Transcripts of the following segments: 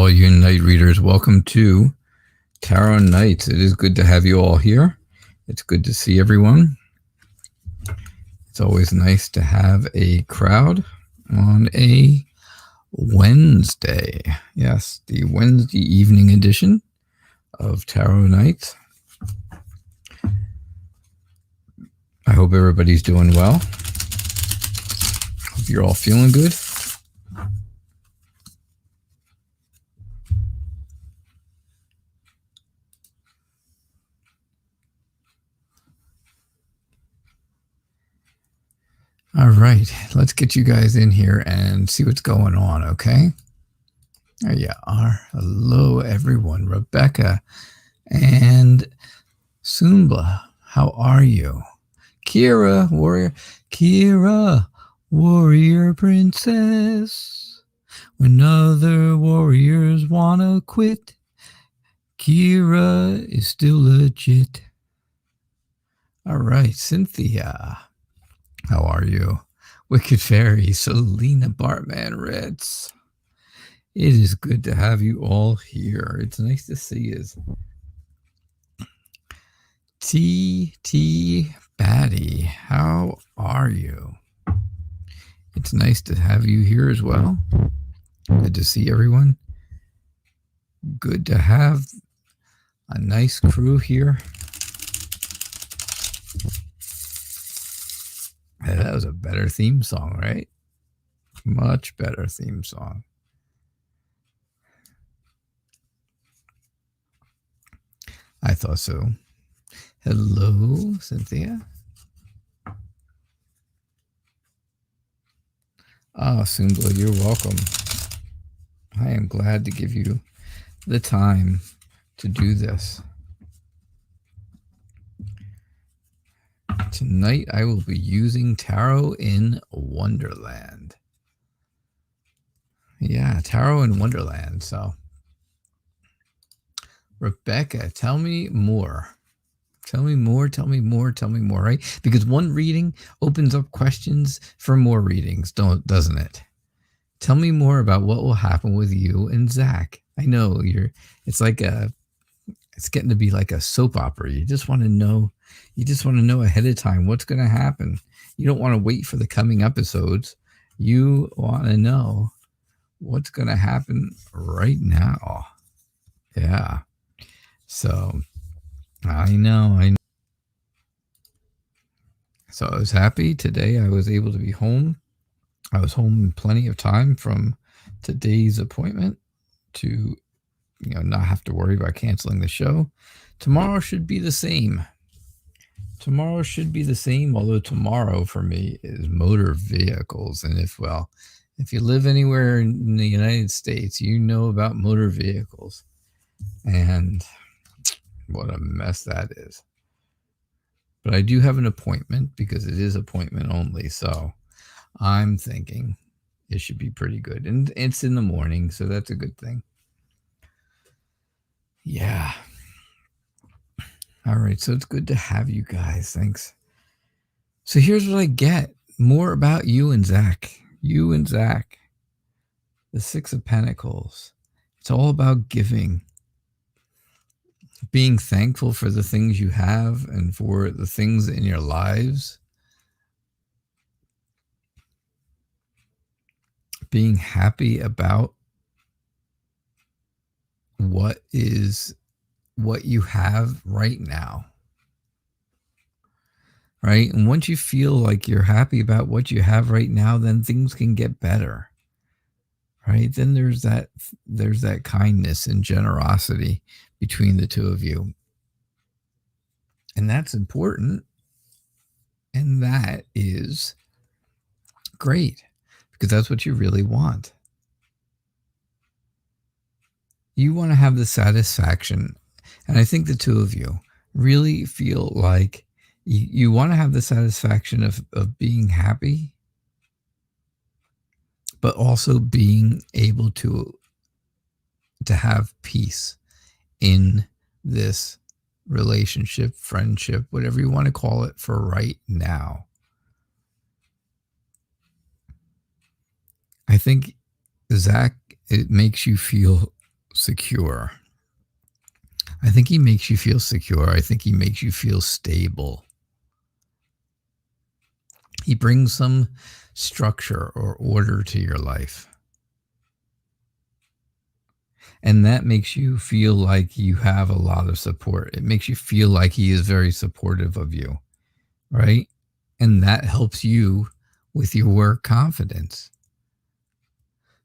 all you night readers. Welcome to Tarot Nights. It is good to have you all here. It's good to see everyone. It's always nice to have a crowd on a Wednesday. Yes, the Wednesday evening edition of Tarot Nights. I hope everybody's doing well. Hope you're all feeling good. All right, let's get you guys in here and see what's going on, okay? There you are. Hello, everyone. Rebecca and Sumbla, how are you? Kira, warrior princess. When other warriors wanna quit, Kira is still legit. All right, Cynthia, how are you? Wicked Fairy, Selena Bartman Ritz. It is good to have you all here. It's nice to see you. T. Batty, how are you? It's nice to have you here as well. Good to see everyone. Good to have a nice crew here. Hey, that was a better theme song, right? Much better theme song. I thought so. Hello, Cynthia. Sumbla, you're welcome. I am glad to give you the time to do this. Tonight I will be using Tarot in Wonderland. Yeah, Tarot in Wonderland. So, Rebecca, tell me more. Tell me more, right? Because one reading opens up questions for more readings, doesn't it? Tell me more about what will happen with you and Zach. I know it's getting to be like a soap opera. You just want to know ahead of time what's going to happen. You don't want to wait for the coming episodes. You want to know what's going to happen right now. Yeah. So, I know. So I was happy today. I was able to be home. I was home in plenty of time from today's appointment to, not have to worry about canceling the show. Tomorrow should be the same. Although tomorrow for me is motor vehicles. And if you live anywhere in the United States, you know about motor vehicles. And what a mess that is. But I do have an appointment because it is appointment only. So I'm thinking it should be pretty good. And it's in the morning, so that's a good thing. Yeah. All right, so it's good to have you guys. Thanks. So here's what I get. More about you and Zach. The Six of Pentacles. It's all about giving. Being thankful for the things you have and for the things in your lives. Being happy about what you have right now. Right? And once you feel like you're happy about what you have right now, then things can get better. Right? Then there's that kindness and generosity between the two of you. And that's important. And that is great because that's what you really want. You want to have the satisfaction. And I think the two of you really feel like you want to have the satisfaction of being happy, but also being able to have peace in this relationship, friendship, whatever you want to call it for right now. I think, Zach, it makes you feel secure. I think he makes you feel secure. I think he makes you feel stable. He brings some structure or order to your life. And that makes you feel like you have a lot of support. It makes you feel like he is very supportive of you, right? And that helps you with your confidence.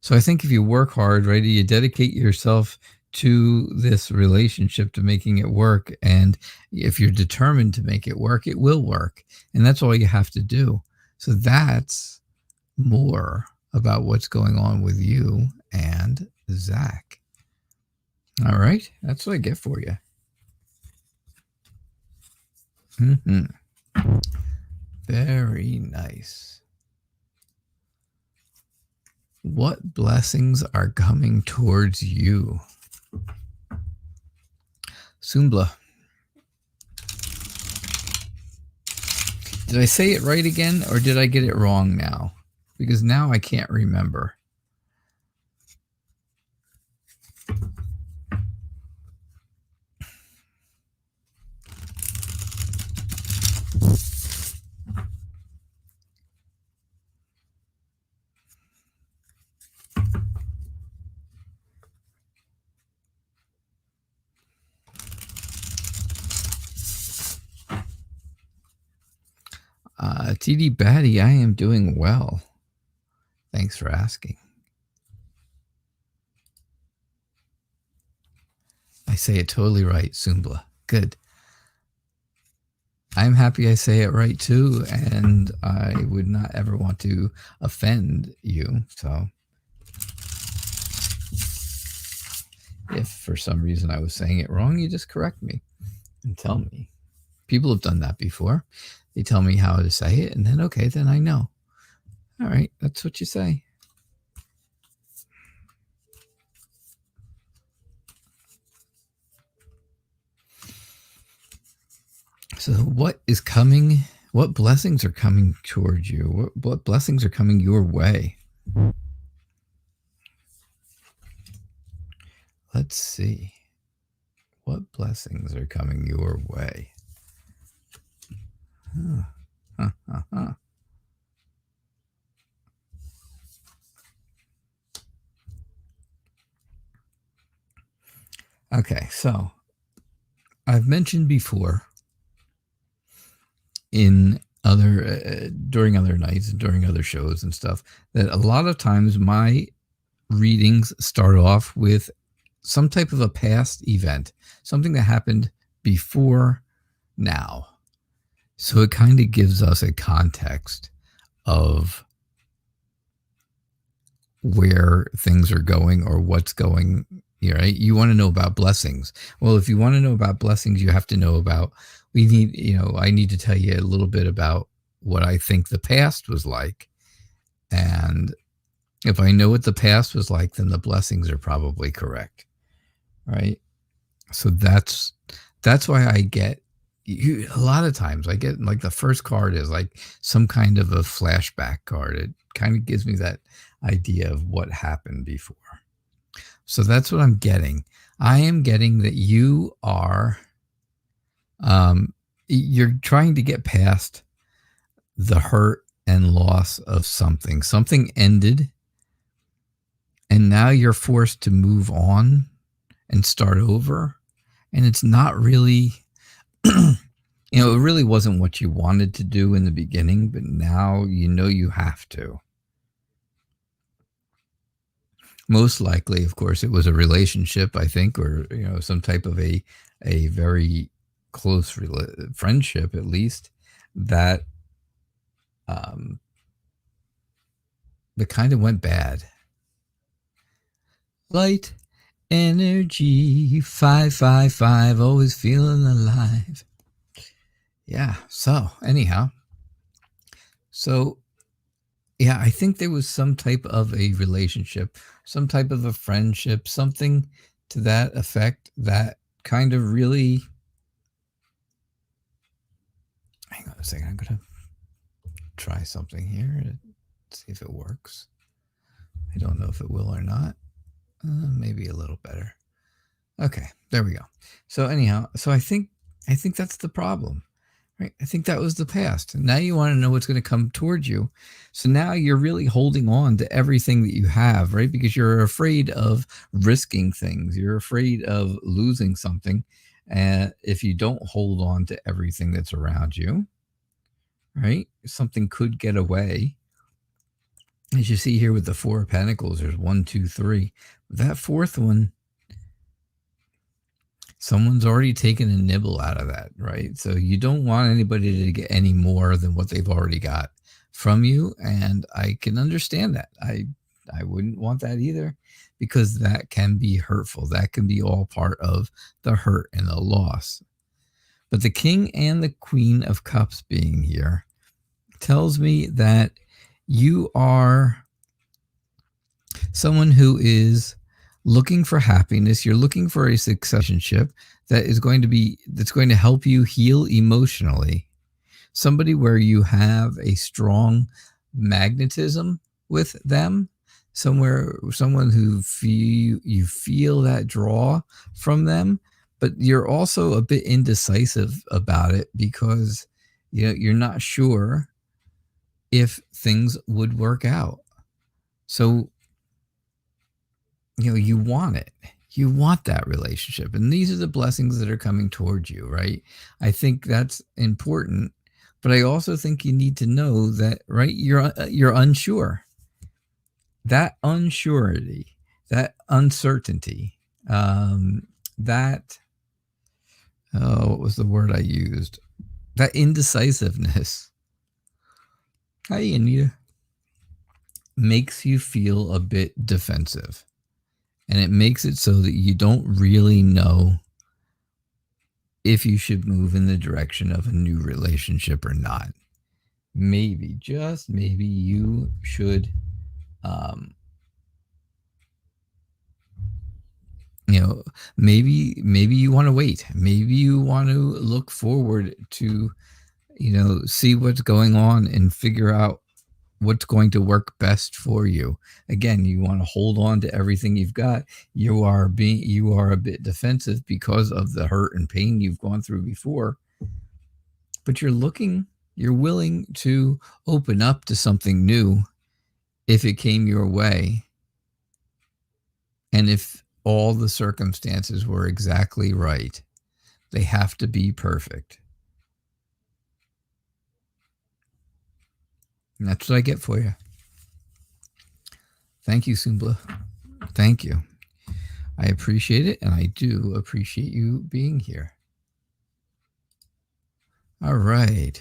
So I think if you work hard, right, you dedicate yourself to this relationship, to making it work. And if you're determined to make it work, it will work. And that's all you have to do. So that's more about what's going on with you and Zach. All right. That's what I get for you. Very nice. What blessings are coming towards you? Sumbla. Did I say it right again, or did I get it wrong now? Because now I can't remember. TD Batty, I am doing well. Thanks for asking. I say it totally right, Sumbla. Good. I'm happy I say it right too, and I would not ever want to offend you. So if for some reason I was saying it wrong, you just correct me and tell me. People have done that before. They tell me how to say it, and then, okay, then I know. All right, that's what you say. So what is coming? What blessings are coming towards you? What blessings are coming your way? Let's see. What blessings are coming your way? Okay, so I've mentioned before in other during other nights and during other shows and stuff that a lot of times my readings start off with some type of a past event, something that happened before now. So it kind of gives us a context of where things are going or what's going, right? You want to know about blessings. Well, if you want to know about blessings, you have to know about, I need to tell you a little bit about what I think the past was like. And if I know what the past was like, then the blessings are probably correct. Right? So that's why I get, a lot of times I get like the first card is like some kind of a flashback card. It kind of gives me that idea of what happened before. So that's what I'm getting. I am getting that you are, you're trying to get past the hurt and loss of something. Something ended, and now you're forced to move on and start over. And it's not really, it really wasn't what you wanted to do in the beginning, but now you have to. Most likely, of course, it was a relationship, I think, or some type of a very close friendship, at least, that kind of went bad. Light energy 555, always feeling alive. Yeah. So anyhow, yeah, I think there was some type of a relationship, some type of a friendship, something to that effect that kind of really. Hang on a second. I'm going to try something here to see if it works. I don't know if it will or not. Maybe a little better. Okay, there we go. So anyhow, so I think that's the problem. Right? I think that was the past. And now you want to know what's going to come towards you. So now you're really holding on to everything that you have, right? Because you're afraid of risking things. You're afraid of losing something. And if you don't hold on to everything that's around you, right? Something could get away. As you see here with the Four of Pentacles, there's 1, 2, 3. That fourth one, someone's already taken a nibble out of that, right? So you don't want anybody to get any more than what they've already got from you. And I can understand that. I wouldn't want that either, because that can be hurtful. That can be all part of the hurt and the loss. But the King and the Queen of Cups being here tells me that you are someone who is looking for happiness. You're looking for a successionship that's going to help you heal emotionally. Somebody where you have a strong magnetism with them, someone who you feel that draw from them, but you're also a bit indecisive about it, because you're not sure if things would work out. So you want it. You want that relationship. And these are the blessings that are coming towards you, right? I think that's important. But I also think you need to know that, right, you're unsure. That unsurety, that uncertainty, that, what was the word I used? That indecisiveness. Hi, Anita. Makes you feel a bit defensive. And it makes it so that you don't really know if you should move in the direction of a new relationship or not. Maybe, just maybe, you should, maybe you want to wait. Maybe you want to look forward to, see what's going on and figure out what's going to work best for you. Again, you want to hold on to everything you've got. You are a bit defensive because of the hurt and pain you've gone through before, but you're willing to open up to something new if it came your way, and if all the circumstances were exactly right. They have to be perfect. And that's what I get for you. Thank you, Sumbla. Thank you. I appreciate it, and I do appreciate you being here. All right.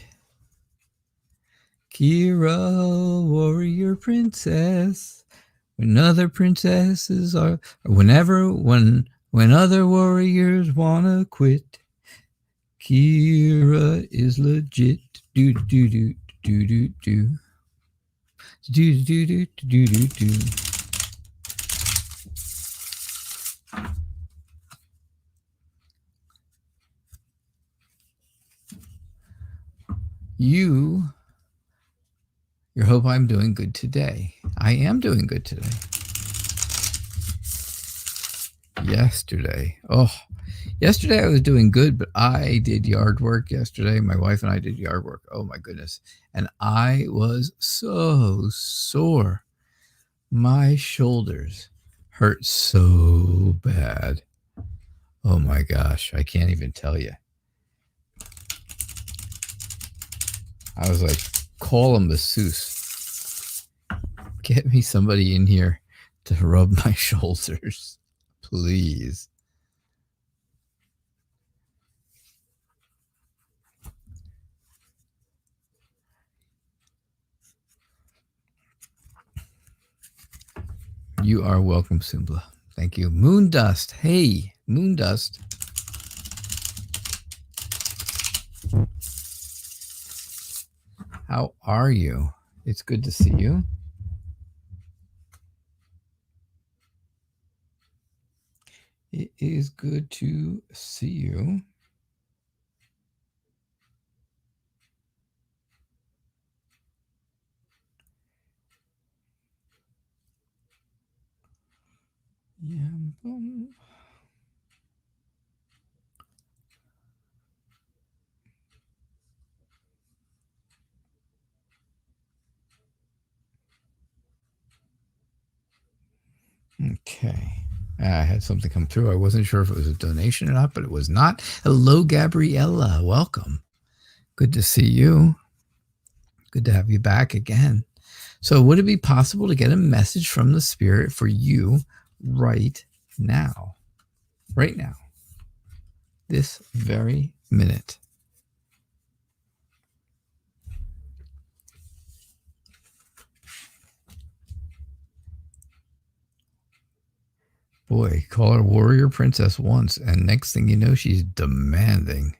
Kira, warrior princess. When other princesses are, when other warriors wanna quit, Kira is legit. Do do do do do do do do do do do do. You hope I'm doing good today. I am doing good today. Yesterday I was doing good, but I did yard work yesterday. My wife and I did yard work. Oh my goodness. And I was so sore. My shoulders hurt so bad. Oh my gosh. I can't even tell you. I was like, call a masseuse. Get me somebody in here to rub my shoulders, please. You are welcome, Sumbla. Thank you. Moon Dust. Hey, Moon Dust. How are you? It's good to see you. It is good to see you. Yeah. Okay. I had something come through. I wasn't sure if it was a donation or not, but it was not. Hello, Gabriella. Welcome. Good to see you. Good to have you back again. So would it be possible to get a message from the spirit for you right now? Right now. This very minute. Boy, call her warrior princess once, and next thing you know, she's demanding.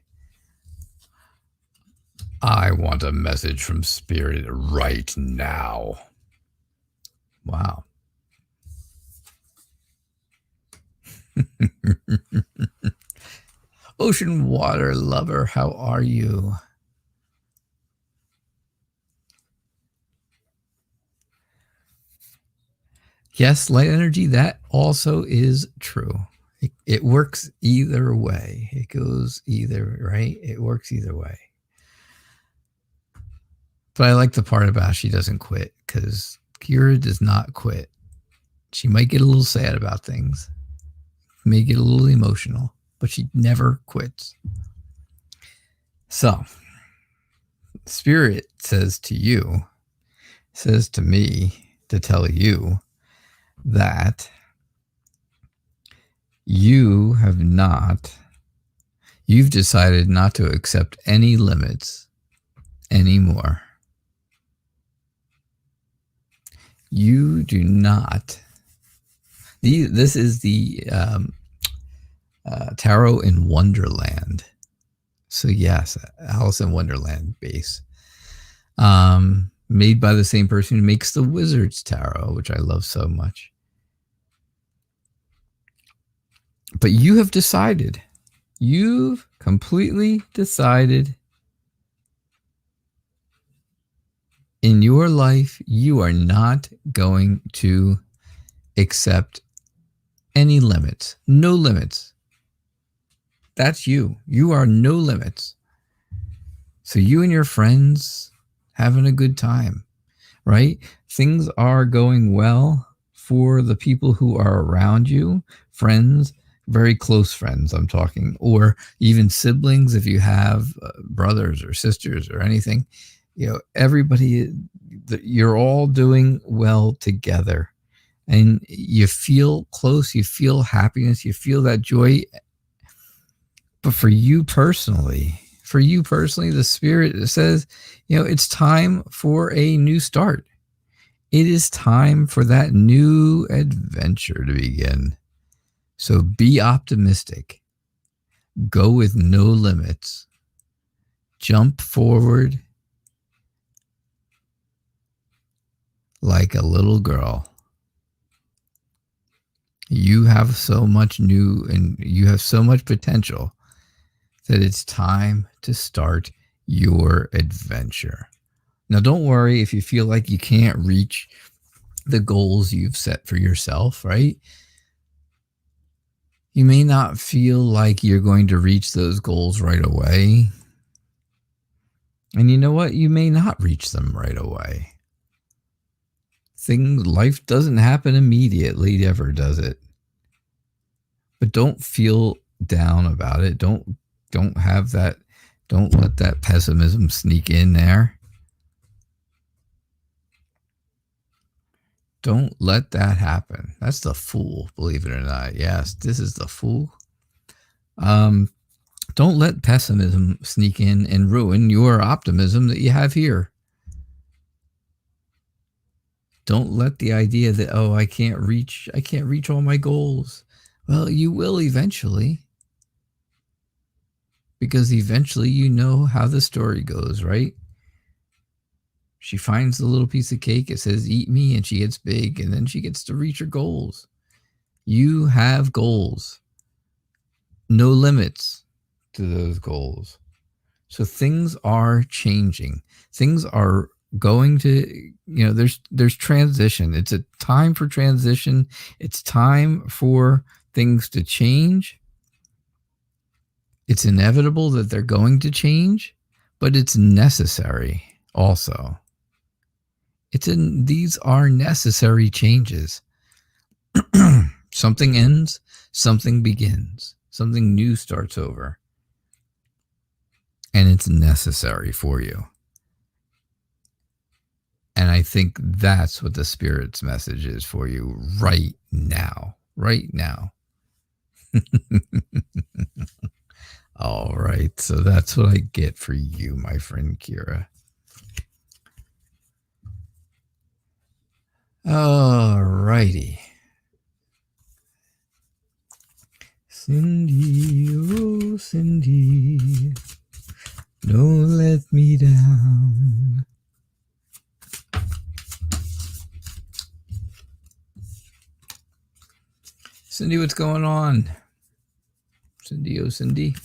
I want a message from spirit right now. Wow. Ocean water lover, how are you? Yes, light energy, that also is true. It works either way. It goes either, right? It works either way. But I like the part about she doesn't quit, because Kira does not quit. She might get a little sad about things, may get a little emotional, but she never quits. So, Spirit says to you, says to me to tell you that you've decided not to accept any limits anymore. You do not. This is the Tarot in Wonderland. So yes, Alice in Wonderland base. Made by the same person who makes the Wizard's Tarot, which I love so much. But you have decided. You've completely decided in your life you are not going to accept any limits. No limits. That's you. You are no limits. So you and your friends having a good time, right? Things are going well for the people who are around you, friends, very close friends I'm talking, or even siblings if you have brothers or sisters or anything. You know, everybody, you're all doing well together. And you feel close, you feel happiness, you feel that joy. But for you personally, the spirit says, you know, it's time for a new start. It is time for that new adventure to begin. So be optimistic. Go with no limits. Jump forward like a little girl. You have so much new and you have so much potential that it's time to start your adventure. Now, don't worry if you feel like you can't reach the goals you've set for yourself, right? You may not feel like you're going to reach those goals right away. And you know what? You may not reach them right away. Life doesn't happen immediately, ever does it? But don't feel down about it. Don't have that. Don't let that pessimism sneak in there. Don't let that happen. That's the Fool, believe it or not. Yes, this is the Fool. Don't let pessimism sneak in and ruin your optimism that you have here. Don't let the idea that, oh, I can't reach all my goals. Well, you will eventually. Because eventually you know how the story goes, right? She finds the little piece of cake. It says, eat me, and she gets big, and then she gets to reach her goals. You have goals. No limits to those goals. So things are changing. Things are going to, there's transition. It's a time for transition. It's time for things to change. It's inevitable that they're going to change, but it's necessary also. These are necessary changes. Something ends, something begins. Something new starts over. And it's necessary for you. And I think that's what the Spirit's message is for you right now. Right now. All right. So that's what I get for you, my friend Kira. All righty. Cindy, oh Cindy, don't let me down. Cindy, what's going on? Cindy, oh Cindy.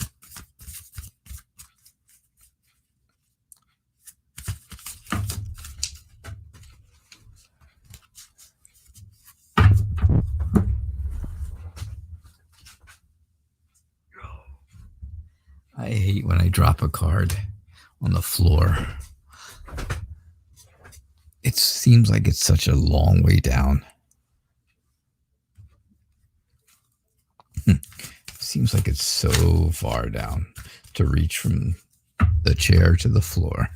I hate when I drop a card on the floor. It seems like it's such a long way down. Seems like it's so far down to reach from the chair to the floor.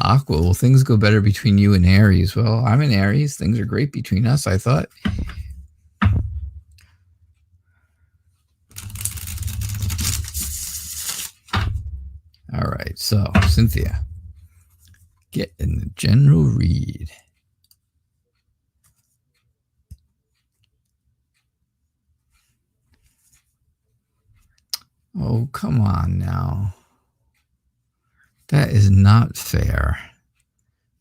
Aqua, will things go better between you and Aries? Well, I'm in Aries. Things are great between us, I thought. All right, so Cynthia, get in the general read. Oh, come on now. That is not fair.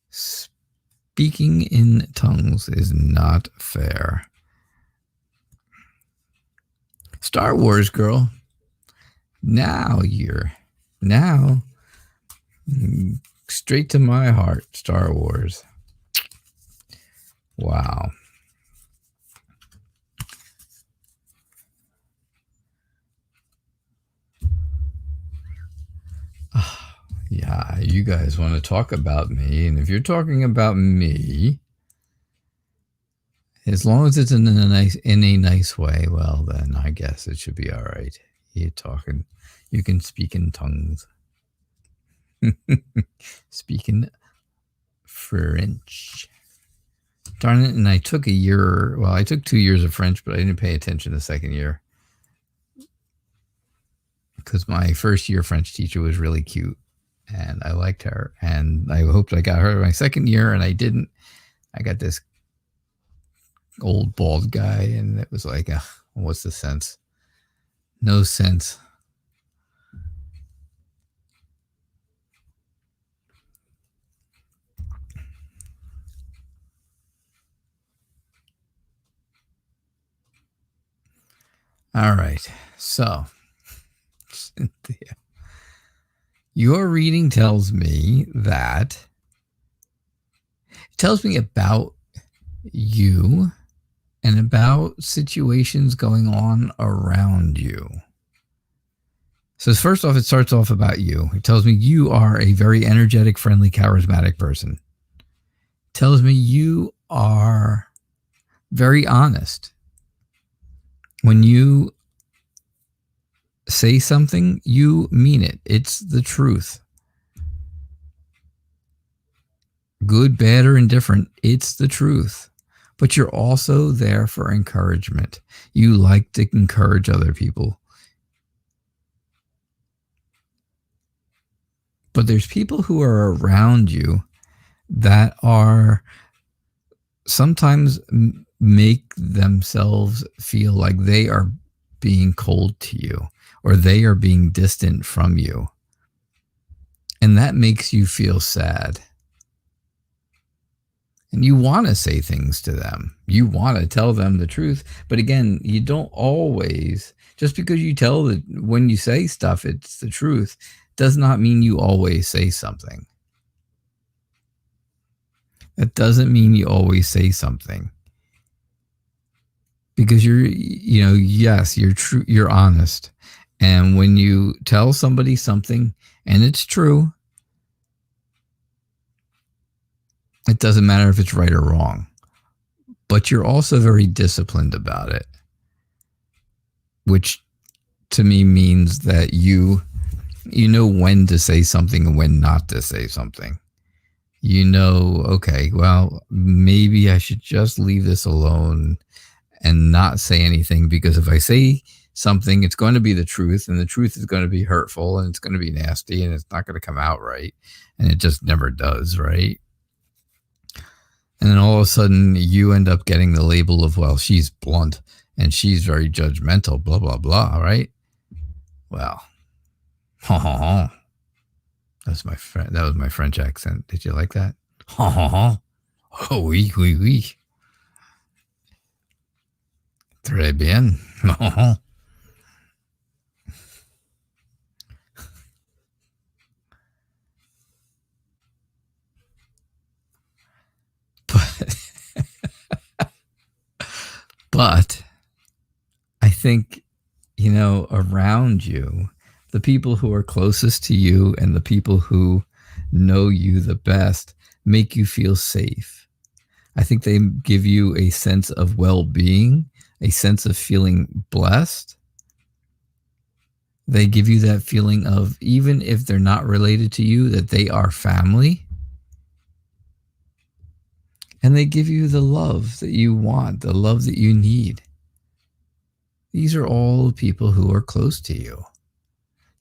Speaking in tongues is not fair. Star Wars girl. Now straight to my heart, Star Wars. Wow. Yeah, you guys want to talk about me, and if you're talking about me, as long as it's in a nice way, well, then I guess it should be all right. You can speak in tongues. Speaking French. Darn it, and I took 2 years of French, but I didn't pay attention the second year. Because my first year French teacher was really cute. And I liked her, and I hoped I got her my second year, and I didn't. I got this old bald guy, and it was like, what's the sense? No sense. All right, so Cynthia. Your reading tells me that about you and about situations going on around you. So first off, it starts off about you. It tells me you are a very energetic, friendly, charismatic person. It tells me you are very honest. When you say something, you mean it. It's the truth. Good, bad, or indifferent, it's the truth. But you're also there for encouragement. You like to encourage other people. But there's people who are around you that are sometimes make themselves feel like they are being cold to you, or they are being distant from you. And that makes you feel sad. And you want to say things to them. You want to tell them the truth. But again, you don't always, just because you when you say stuff, it's the truth, does not mean you always say something. That doesn't mean you always say something. because yes, you're true, you're honest. And when you tell somebody something and it's true, it doesn't matter if it's right or wrong. But you're also very disciplined about it, which to me means that you know when to say something and when not to say something. Okay, well, maybe I should just leave this alone and not say anything, because if I say something, it's going to be the truth, and the truth is going to be hurtful, and it's going to be nasty, and it's not going to come out right, and it just never does, right? And then all of a sudden you end up getting the label of, well, she's blunt and she's very judgmental, blah, blah, blah, right? Well, that's my friend. That was my French accent. Did you like that? Oh, oui, oui, oui. Très bien. But I think, around you, the people who are closest to you and the people who know you the best make you feel safe. I think they give you a sense of well-being, a sense of feeling blessed. They give you that feeling of, even if they're not related to you, that they are family. And they give you the love that you want, the love that you need. These are all people who are close to you.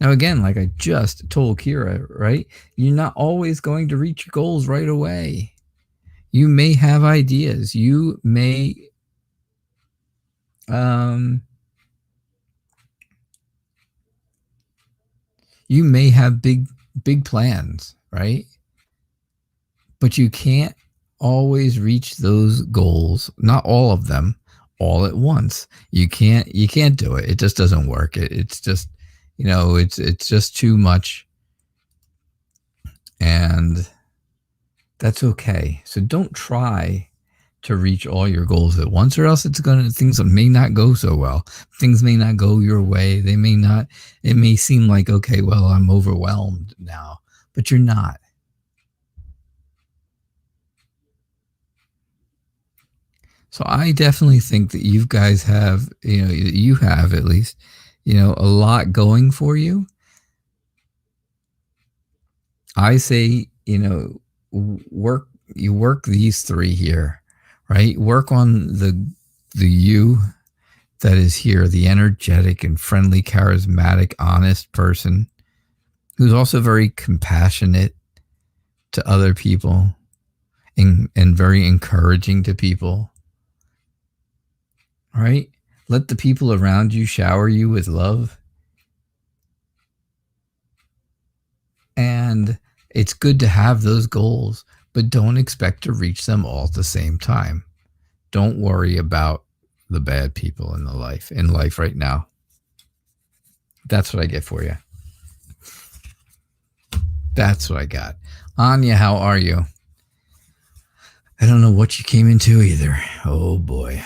Now, again, like I just told Kira, right? You're not always going to reach your goals right away. You may have ideas. You may have big plans, right? But you can't always reach those goals, not all of them, all at once. You can't do it. It just doesn't work. It's just, it's just too much. And that's okay. So don't try to reach all your goals at once, or else things may not go so well. Things may not go your way. It may seem like, okay, well, I'm overwhelmed now, but you're not. So I definitely think that you guys have, you have at least, a lot going for you. I say, work these three here, right? Work on the you that is here, the energetic and friendly, charismatic, honest person who's also very compassionate to other people and very encouraging to people. Right? Let the people around you shower you with love. And it's good to have those goals, but don't expect to reach them all at the same time. Don't worry about the bad people in life right now. That's what I get for you. That's what I got. Anya, how are you? I don't know what you came into either. Oh boy.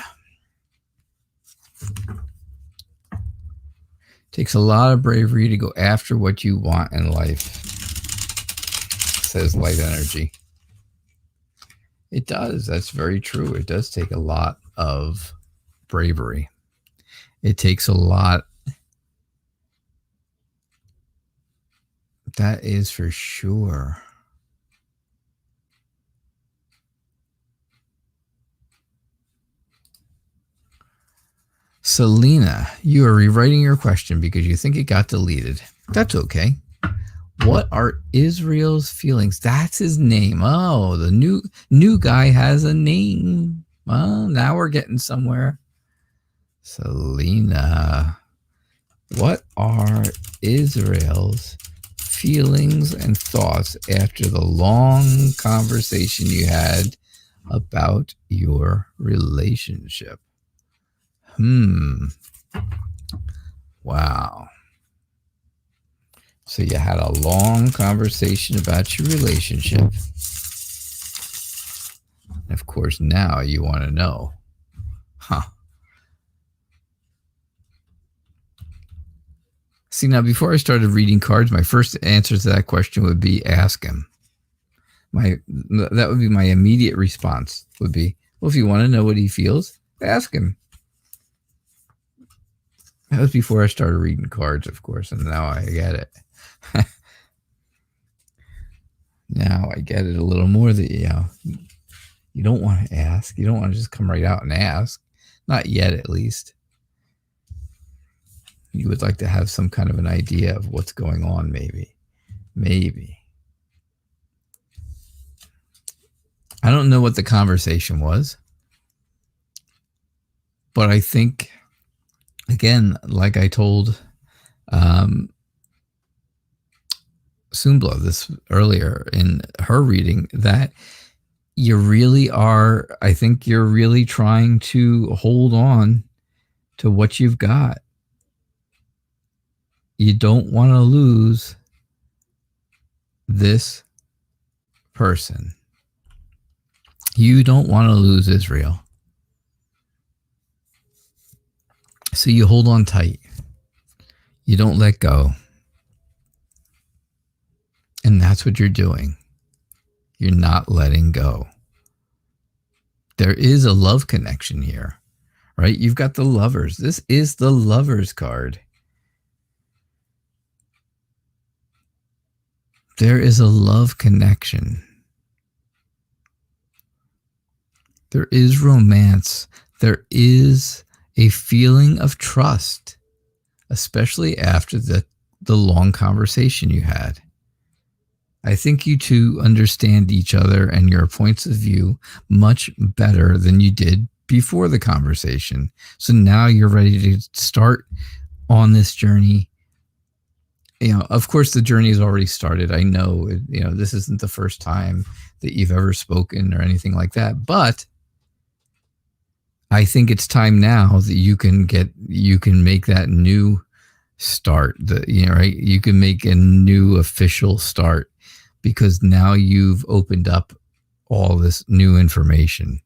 Takes a lot of bravery to go after what you want in life, says light energy. It does. That's very true. It does take a lot of bravery. It takes a lot. That is for sure. Selena, you are rewriting your question because you think it got deleted. That's okay. What are Israel's feelings? That's his name. Oh, the new guy has a name. Well, now we're getting somewhere. Selena, what are Israel's feelings and thoughts after the long conversation you had about your relationship? Wow. So you had a long conversation about your relationship. And of course, now you want to know, See, now, before I started reading cards, my first answer to that question would be ask him. That would be my immediate response would be, well, if you want to know what he feels, ask him. That was before I started reading cards, of course, and now I get it. Now I get it a little more that, you don't want to ask. You don't want to just come right out and ask. Not yet, at least. You would like to have some kind of an idea of what's going on, maybe. Maybe. I don't know what the conversation was, but I think, again, like I told Sunblow this earlier in her reading, that you really are, I think you're really trying to hold on to what you've got. You don't want to lose this person. You don't want to lose Israel. So you hold on tight. You don't let go. And that's what you're doing. You're not letting go. There is a love connection here, right? You've got the Lovers. This is the Lovers card. There is a love connection. There is romance. There is a feeling of trust, especially after the long conversation you had. I think you two understand each other and your points of view much better than you did before the conversation. So now you're ready to start on this journey. Of course, the journey has already started. I know, this isn't the first time that you've ever spoken or anything like that, but I think it's time now that you can make that new start. Right? You can make a new official start because now you've opened up all this new information.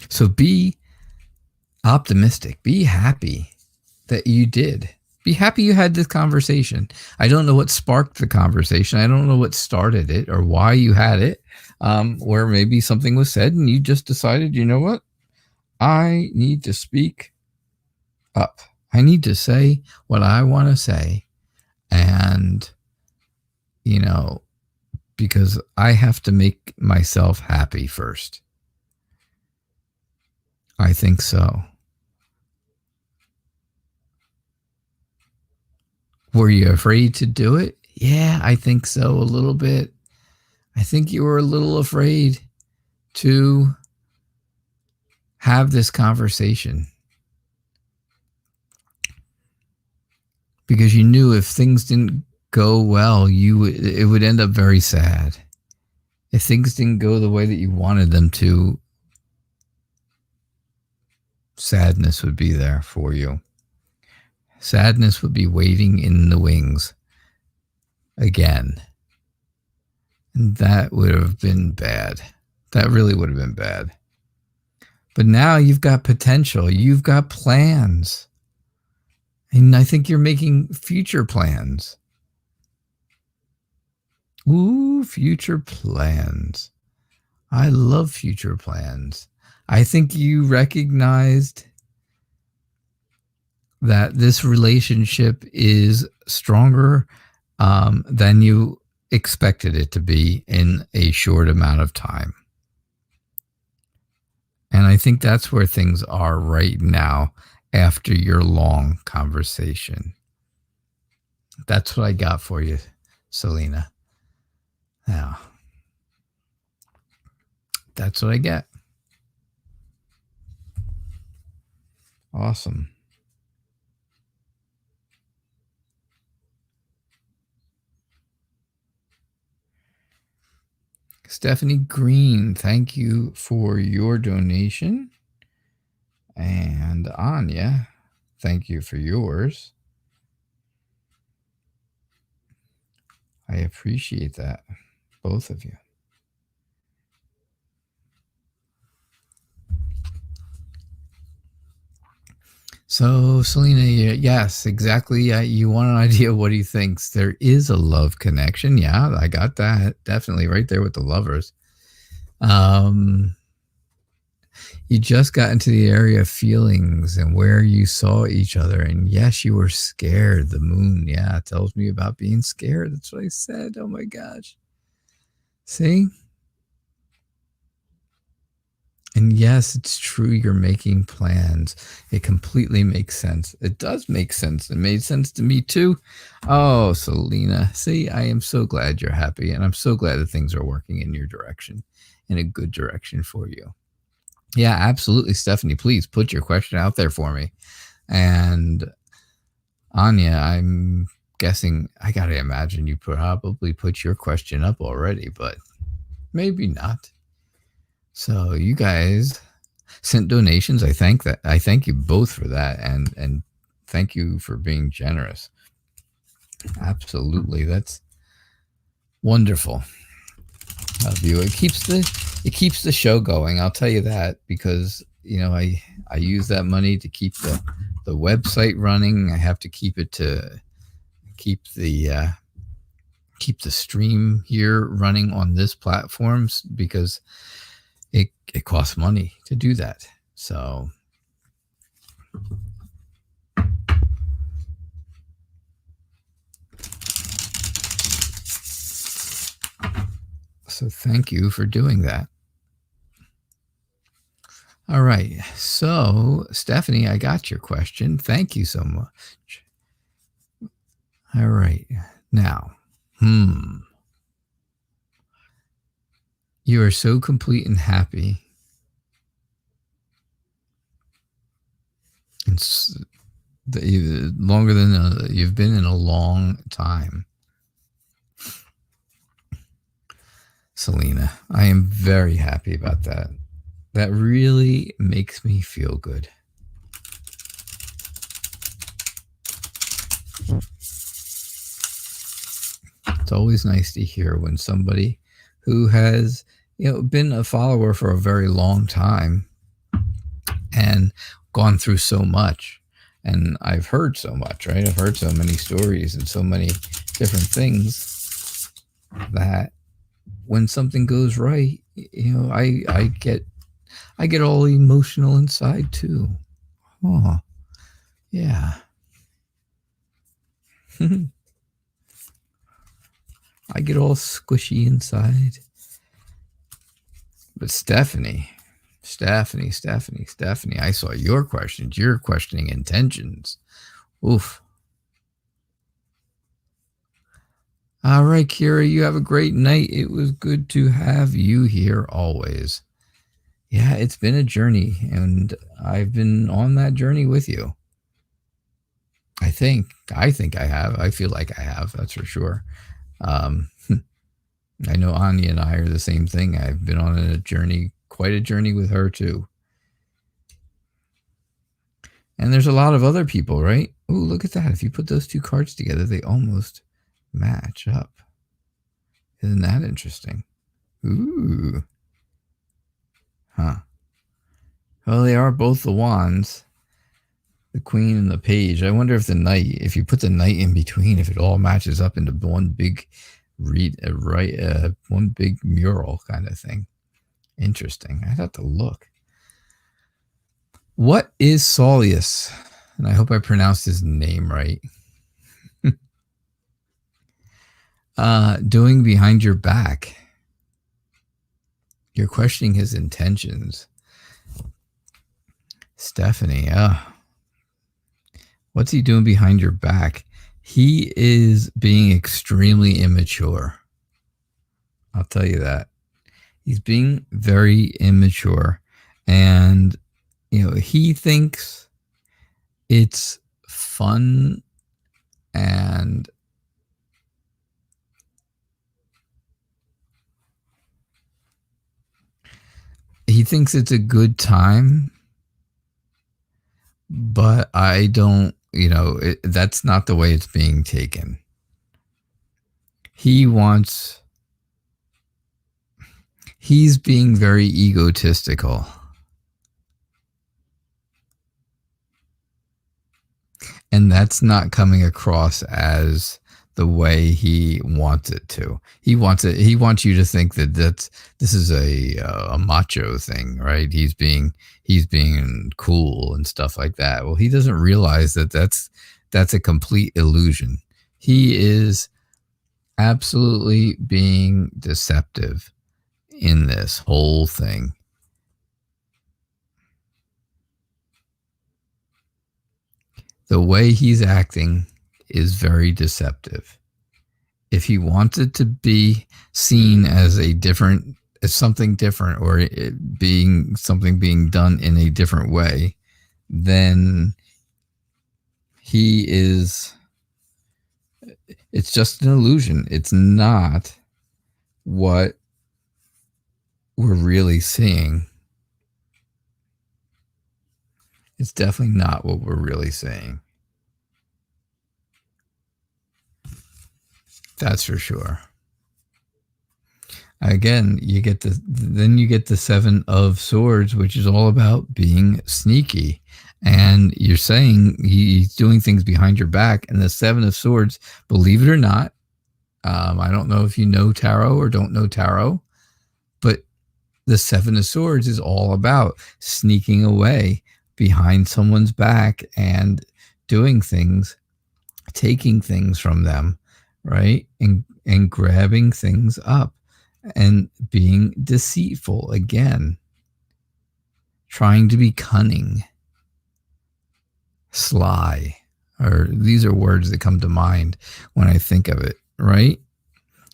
So be optimistic. Be happy that you did. Be happy you had this conversation. I don't know what sparked the conversation. I don't know what started it or why you had it. Where maybe something was said and you just decided, you know what? I need to speak up. I need to say what I want to say. And, because I have to make myself happy first. I think so. Were you afraid to do it? Yeah, I think so, a little bit. I think you were a little afraid to have this conversation because you knew if things didn't go well, it would end up very sad. If things didn't go the way that you wanted them to, sadness would be there for you. Sadness would be waiting in the wings again. And that would have been bad. That really would have been bad. But now you've got potential. You've got plans. And I think you're making future plans. Ooh, future plans. I love future plans. I think you recognized that this relationship is stronger than you expected it to be in a short amount of time. And I think that's where things are right now after your long conversation. That's what I got for you, Selena. Now, that's what I get. Awesome. Stephanie Green, thank you for your donation. And Anya, thank you for yours. I appreciate that, both of you. So, Selena, yes, exactly. You want an idea of what he thinks. There is a love connection. Yeah, I got that. Definitely right there with the lovers. You just got into the area of feelings and where you saw each other. And yes, you were scared. The moon, yeah, tells me about being scared. That's what I said. Oh my gosh. See? And yes, it's true. You're making plans. It completely makes sense. It does make sense. It made sense to me too. Oh, Selena. See, I am so glad you're happy. And I'm so glad that things are working in your direction, in a good direction for you. Yeah, absolutely. Stephanie, please put your question out there for me. And Anya, I'm guessing, I got to imagine you probably put your question up already, but maybe not. So you guys sent donations. I thank you both for that, and thank you for being generous. Absolutely, that's wonderful of you. It keeps the show going. I'll tell you that, because I use that money to keep the website running. I have to keep it to keep the stream here running on this platforms, because it costs money to do that. So thank you for doing that. All right. So, Stephanie, I got your question. Thank you so much. All right. Now, you are so complete and happy. It's longer than you've been in a long time. Selena, I am very happy about that. That really makes me feel good. It's always nice to hear when somebody who has been a follower for a very long time and gone through so much, and I've heard so much, right? I've heard so many stories and so many different things that when something goes right, I get all emotional inside too. Oh, yeah. I get all squishy inside. But Stephanie, I saw your questions. You're questioning intentions. Oof. All right, Kira, you have a great night. It was good to have you here always. Yeah, it's been a journey, and I've been on that journey with you. I think I have. I feel like I have. That's for sure. I know Anya and I are the same thing. I've been on a journey, quite a journey with her too. And there's a lot of other people, right? Oh, look at that. If you put those two cards together, they almost match up. Isn't that interesting? Ooh. Huh. Well, they are both the wands. The queen and the page. I wonder if the knight, if you put the knight in between, if it all matches up into one big one big mural kind of thing. Interesting. I'd have to look. What is Saulius? And I hope I pronounced his name right. Doing behind your back. You're questioning his intentions. Stephanie, what's he doing behind your back? He is being extremely immature. I'll tell you that. He's being very immature, and he thinks it's fun and he thinks it's a good time, but I don't, that's not the way it's being taken. He's being very egotistical. And that's not coming across as the way he wants it to. He wants you to think that this is a macho thing, right? He's being cool and stuff like that. Well, he doesn't realize that that's a complete illusion. He is absolutely being deceptive in this whole thing. The way he's acting is very deceptive. If he wants it to be seen as something different, or it being something being done in a different way, then it's just an illusion. It's not what we're really seeing. It's definitely not what we're really seeing. That's for sure. Again, you get the Seven of Swords, which is all about being sneaky. And you're saying he's doing things behind your back. And the Seven of Swords, believe it or not, I don't know if you know tarot or don't know tarot, but the Seven of Swords is all about sneaking away behind someone's back and doing things, taking things from them, right? And grabbing things up and being deceitful again, trying to be cunning, sly, or these are words that come to mind when I think of it, right?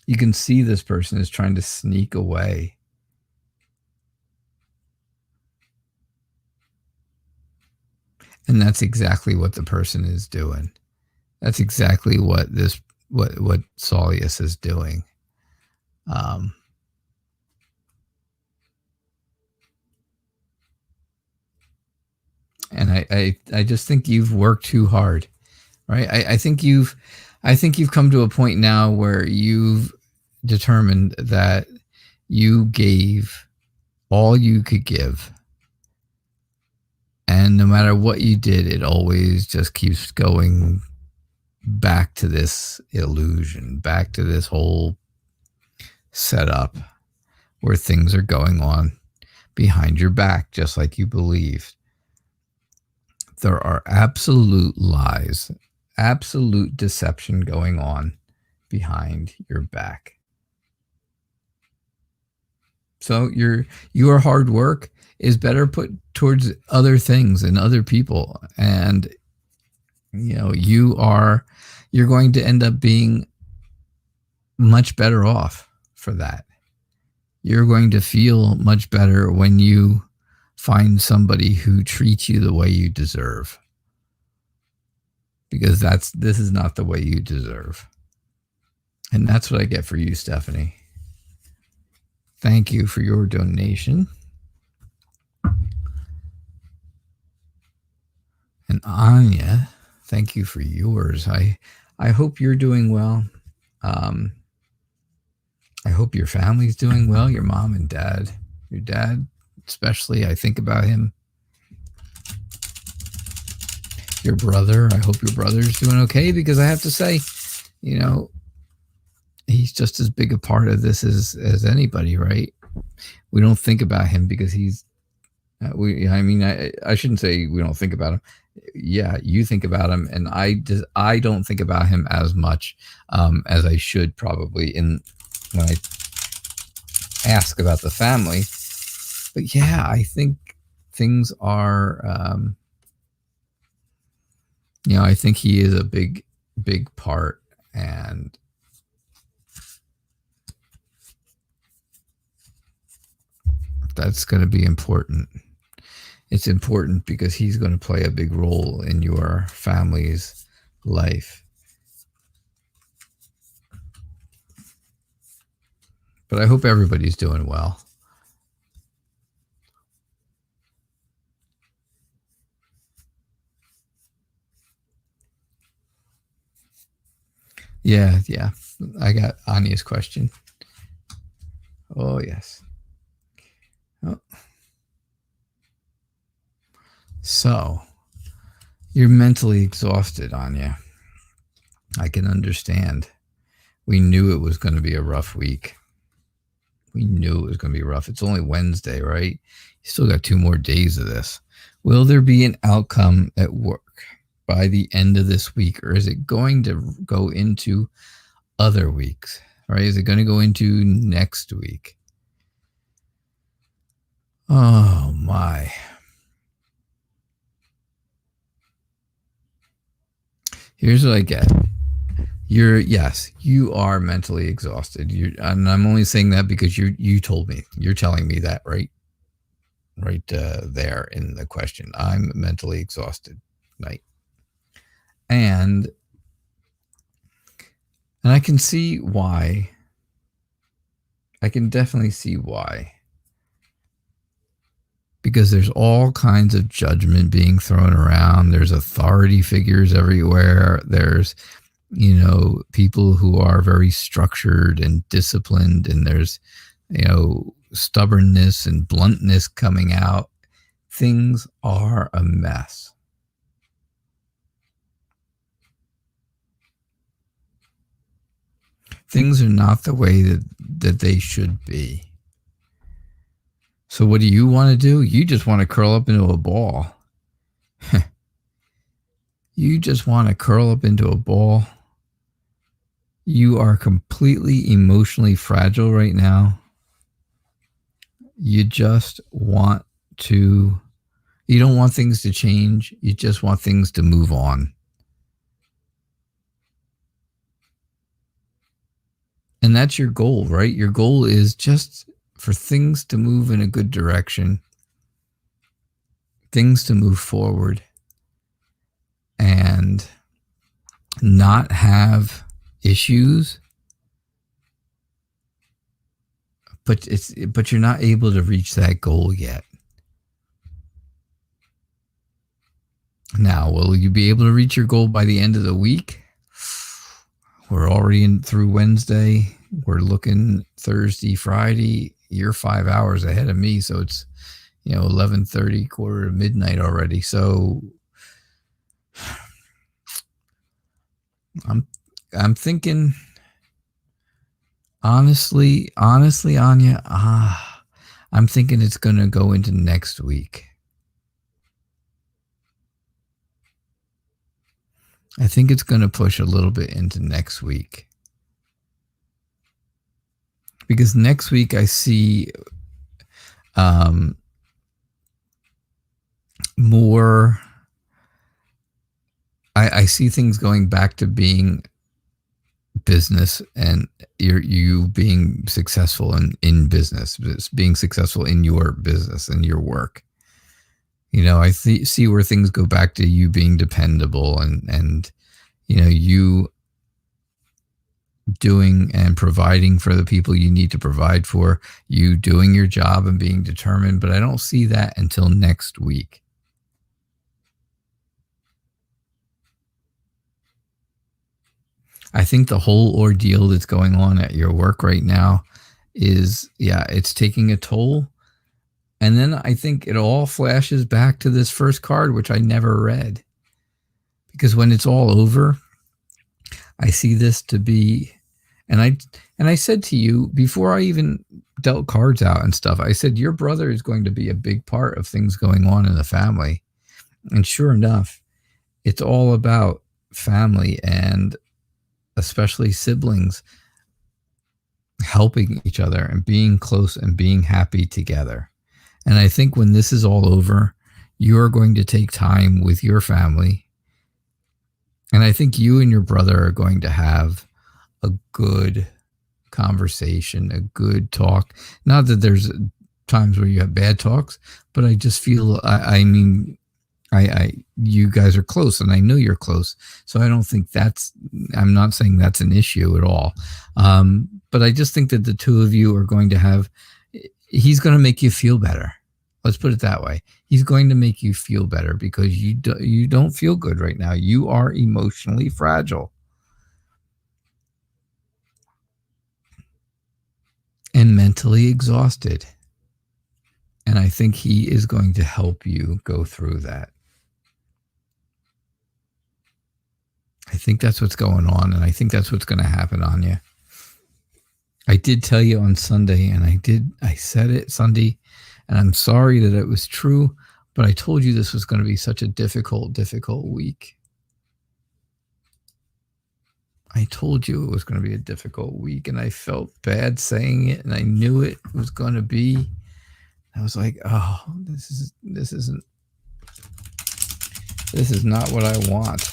You can see this person is trying to sneak away. And that's exactly what the person is doing. That's exactly what what Saulius is doing. And I just think you've worked too hard, right? I think you've come to a point now where you've determined that you gave all you could give. And no matter what you did, it always just keeps going back to this illusion, back to this whole setup where things are going on behind your back, just like you believed. There are absolute lies, absolute deception going on behind your back. So your hard work is better put towards other things and other people. And you're going to end up being much better off for that. You're going to feel much better when you find somebody who treats you the way you deserve. Because this is not the way you deserve. And that's what I get for you, Stephanie. Thank you for your donation. And Anya, thank you for yours. I hope you're doing well. I hope your family's doing well, your mom and dad. Your dad, especially, I think about him. Your brother, I hope your brother's doing okay, because I have to say, he's just as big a part of this as anybody, right? We don't think about him because he's, I shouldn't say we don't think about him. Yeah, you think about him, and I don't think about him as much as I should probably when I ask about the family. But yeah, I think things are, I think he is a big part, and that's going to be important. It's important because he's going to play a big role in your family's life. But I hope everybody's doing well. Yeah. I got Anya's question. Oh, yes. Oh. So, You're mentally exhausted, Anya. I can understand. We knew it was going to be a rough week. We knew it was going to be rough. It's only Wednesday, right? You still got 2 more days of this. Will there be an outcome at work by the end of this week, or is it going to go into other weeks? Right? Is it going to go into next week? Oh my. Here's what I get. You are mentally exhausted. And I'm only saying that because you told me. You're telling me that, right? Right there in the question. I'm mentally exhausted. Night. And I can see why. I can definitely see why. Because there's all kinds of judgment being thrown around. There's authority figures everywhere. There's, people who are very structured and disciplined, and there's, stubbornness and bluntness coming out. Things are a mess. Things are not the way that they should be. So what do you want to do? You just want to curl up into a ball. You just want to curl up into a ball. You are completely emotionally fragile right now. You just want to, you don't want things to change. You just want things to move on. And that's your goal, right? Your goal is just for things to move in a good direction, things to move forward, and not have issues. But you're not able to reach that goal yet. Now, will you be able to reach your goal by the end of the week? We're already through Wednesday. We're looking Thursday, Friday. You're 5 hours ahead of me, so it's 11:30, quarter to midnight already. So I'm thinking, honestly, Anya, I'm thinking it's going to go into next week. I think it's going to push a little bit into next week. Because next week I see more. I see things going back to being business, and you being successful in business, being successful in your business and your work. I see where things go back to you being dependable and you doing and providing for the people you need to provide for, you doing your job and being determined. But I don't see that until next week. I think the whole ordeal that's going on at your work right now is, it's taking a toll. And then I think it all flashes back to this first card, which I never read. Because when it's all over, I see this to be, and I said to you before I even dealt cards out and stuff, I said, your brother is going to be a big part of things going on in the family. And sure enough, it's all about family, and especially siblings helping each other and being close and being happy together. And I think when this is all over, you're going to take time with your family. And I think you and your brother are going to have a good conversation, a good talk. Not that there's times where you have bad talks, but I just feel, you guys are close, and I know you're close. So I don't think I'm not saying that's an issue at all. But I just think that the two of you are going to have, he's going to make you feel better. Let's put it that way. He's going to make you feel better because you don't feel good right now. You are emotionally fragile and mentally exhausted. And I think he is going to help you go through that. think that's what's going on, and I think that's what's going to happen on you. I did tell you on Sunday, and I said it Sunday, and I'm sorry that it was true, but I told you this was going to be such a difficult week. I told you it was going to be a difficult week, and I felt bad saying it, and I knew it was going to be. I was like, oh, this is not what I want.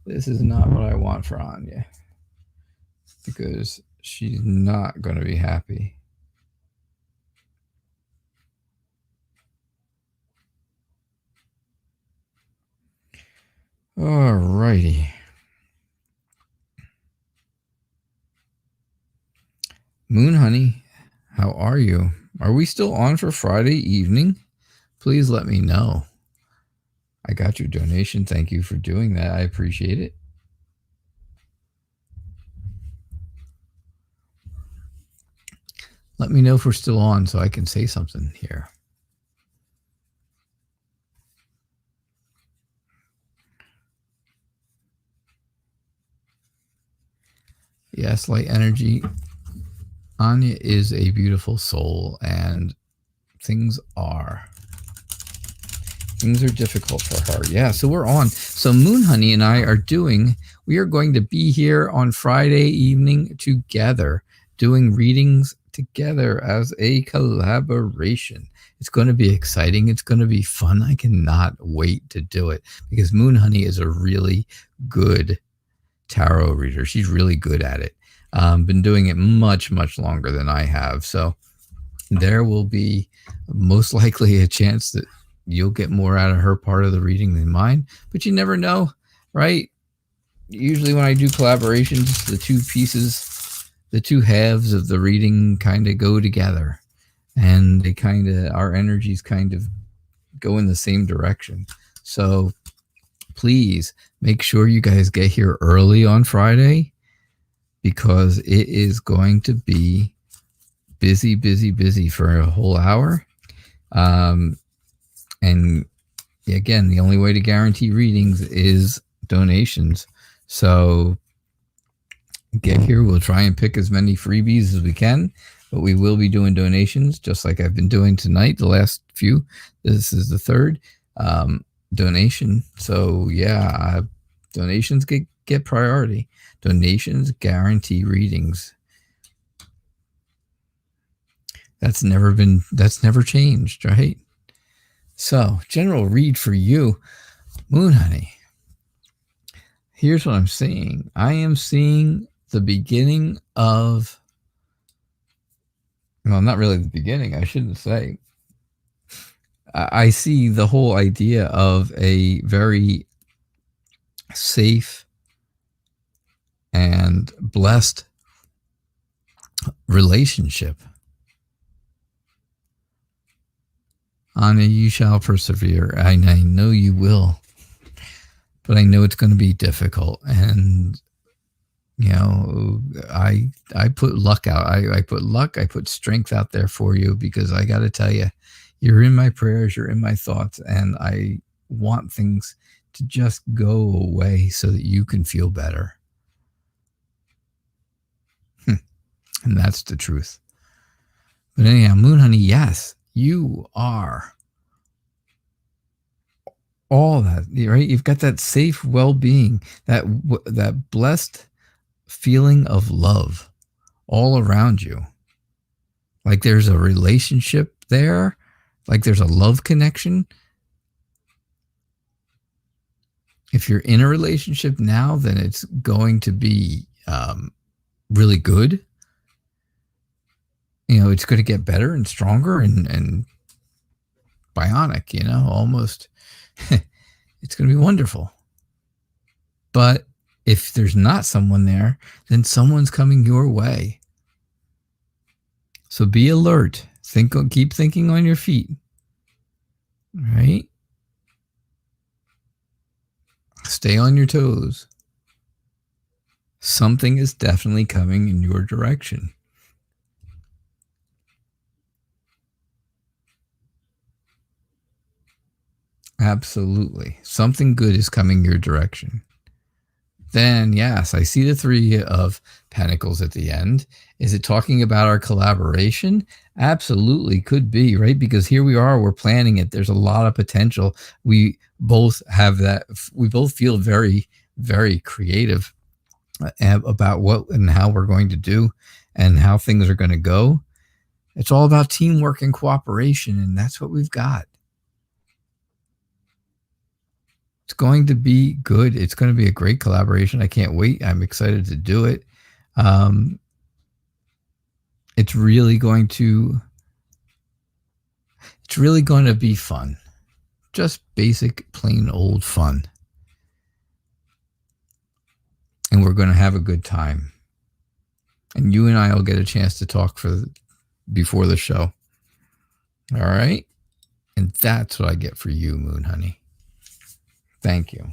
This is not what I want for Anya, because she's not going to be happy. All righty. Moon Honey, how are you? Are we still on for Friday evening? Please let me know. I got your donation. Thank you for doing that. I appreciate it. Let me know if we're still on so I can say something here. Yes, light energy. Anya is a beautiful soul, and things are difficult for her. Yeah, so we're on. So Moon Honey and I we are going to be here on Friday evening together, doing readings together as a collaboration. It's going to be exciting. It's going to be fun. I cannot wait to do it, because Moon Honey is a really good tarot reader. She's really good at it. Been doing it much longer than I have. So there will be most likely a chance that you'll get more out of her part of the reading than mine, but you never know, right? Usually when I do collaborations, the two halves of the reading kind of go together, and our energies kind of go in the same direction. So please make sure you guys get here early on Friday, because it is going to be busy for a whole hour. And again, the only way to guarantee readings is donations. So get here. We'll try and pick as many freebies as we can, but we will be doing donations, just like I've been doing tonight, the last few. This is the third donation. So yeah, donations get priority. Donations guarantee readings. That's never changed, right? So, general read for you, Moon Honey. Here's what I'm seeing. I am seeing the beginning of, well, not really the beginning, I shouldn't say. I see the whole idea of a very safe and blessed relationship. Anna, you shall persevere. I know you will, but I know it's going to be difficult. And I put luck out. I put luck. I put strength out there for you, because I got to tell you, you're in my prayers. You're in my thoughts, and I want things to just go away so that you can feel better. And that's the truth. But anyhow, Moon Honey, yes, you are all that, right? You've got that safe well-being, that blessed feeling of love all around you. Like there's a relationship there, like there's a love connection. If you're in a relationship now, then it's going to be really good. It's going to get better and stronger and bionic, almost. It's going to be wonderful. But if there's not someone there, then someone's coming your way. So be alert. Keep thinking on your feet. Right? Stay on your toes. Something is definitely coming in your direction. Absolutely. Something good is coming your direction. Then, yes, I see the 3 of Pentacles at the end. Is it talking about our collaboration? Absolutely, could be, right? Because here we are, we're planning it. There's a lot of potential. We both have that. We both feel very, very creative about what and how we're going to do and how things are going to go. It's all about teamwork and cooperation, and that's what we've got. It's going to be good. It's going to be a great collaboration. I can't wait. I'm excited to do it. It's really going to be fun. Just basic, plain old fun. And we're going to have a good time. And you and I will get a chance to talk before the show. All right? And that's what I get for you, Moon Honey. Thank you.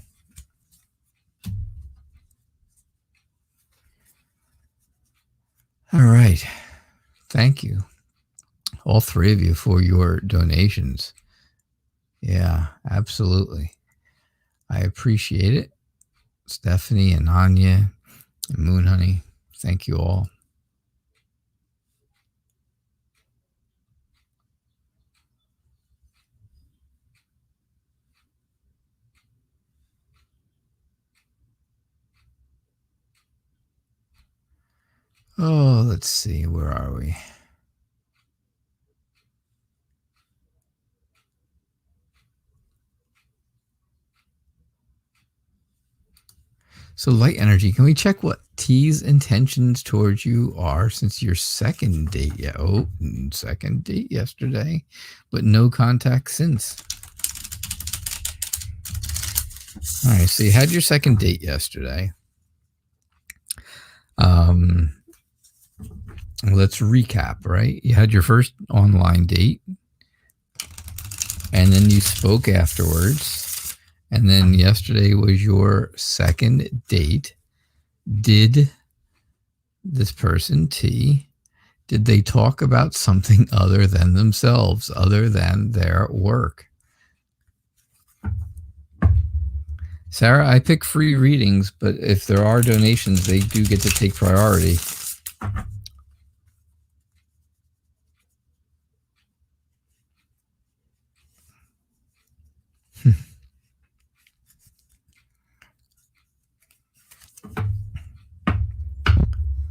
All right. Thank you, all 3 of you, for your donations. Yeah, absolutely. I appreciate it. Stephanie and Anya and Moon Honey, thank you all. Oh, let's see. Where are we? So light energy, can we check what T's intentions towards you are since your second date? Yeah, second date yesterday, but no contact since. All right, so you had your second date yesterday. Let's recap, right? You had your first online date, and then you spoke afterwards, and then yesterday was your second date. Did this person, T, did they talk about something other than themselves, other than their work? Sarah, I pick free readings, but if there are donations, they do get to take priority.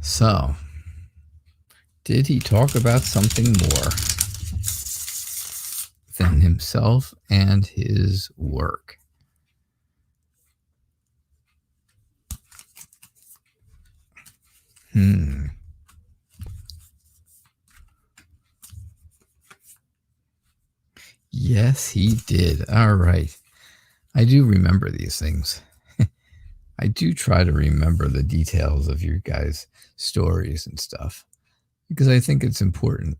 So, did he talk about something more than himself and his work? Yes, he did. All right. I do remember these things. I do try to remember the details of your guys' stories and stuff because I think it's important.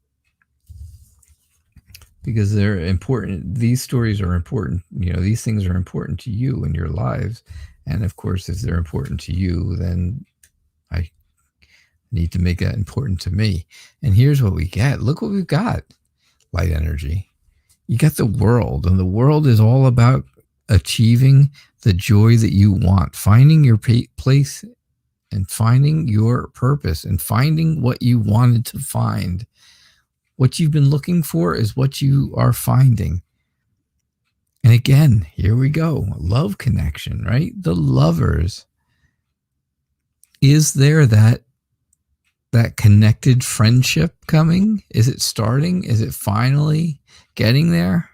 Because they're important. These stories are important. You know, these things are important to you in your lives. And of course, if they're important to you, then I need to make that important to me. And here's what we get. Look what we've got. Light energy. You got the world, and the world is all about achieving the joy that you want, finding your place and finding your purpose and finding what you wanted to find. What you've been looking for is what you are finding. And again, here we go. Love connection, right? The lovers. Is there that connected friendship coming? Is it starting? Is it finally getting there?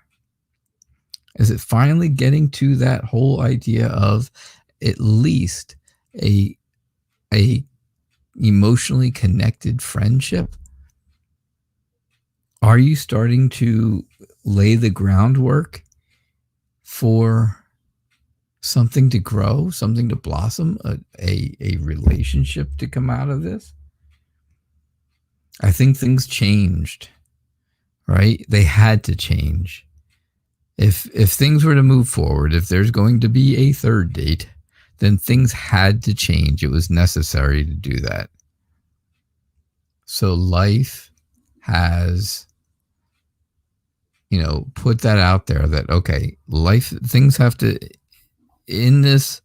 Is it finally getting to that whole idea of at least a emotionally connected friendship? Are you starting to lay the groundwork for something to grow, something to blossom, a relationship to come out of this? I think things changed, right? They had to change. If things were to move forward, if there's going to be a third date, then things had to change. It was necessary to do that. So life has put that out there that, okay, things have to, in this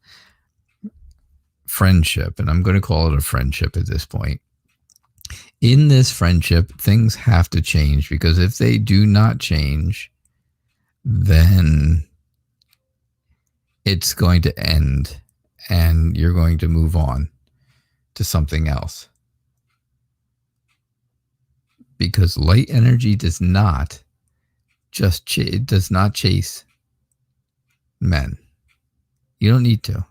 friendship, and I'm going to call it a friendship at this point, in this friendship, things have to change, because if they do not change, then it's going to end and you're going to move on to something else. Because light energy does not it does not chase men. You don't need to.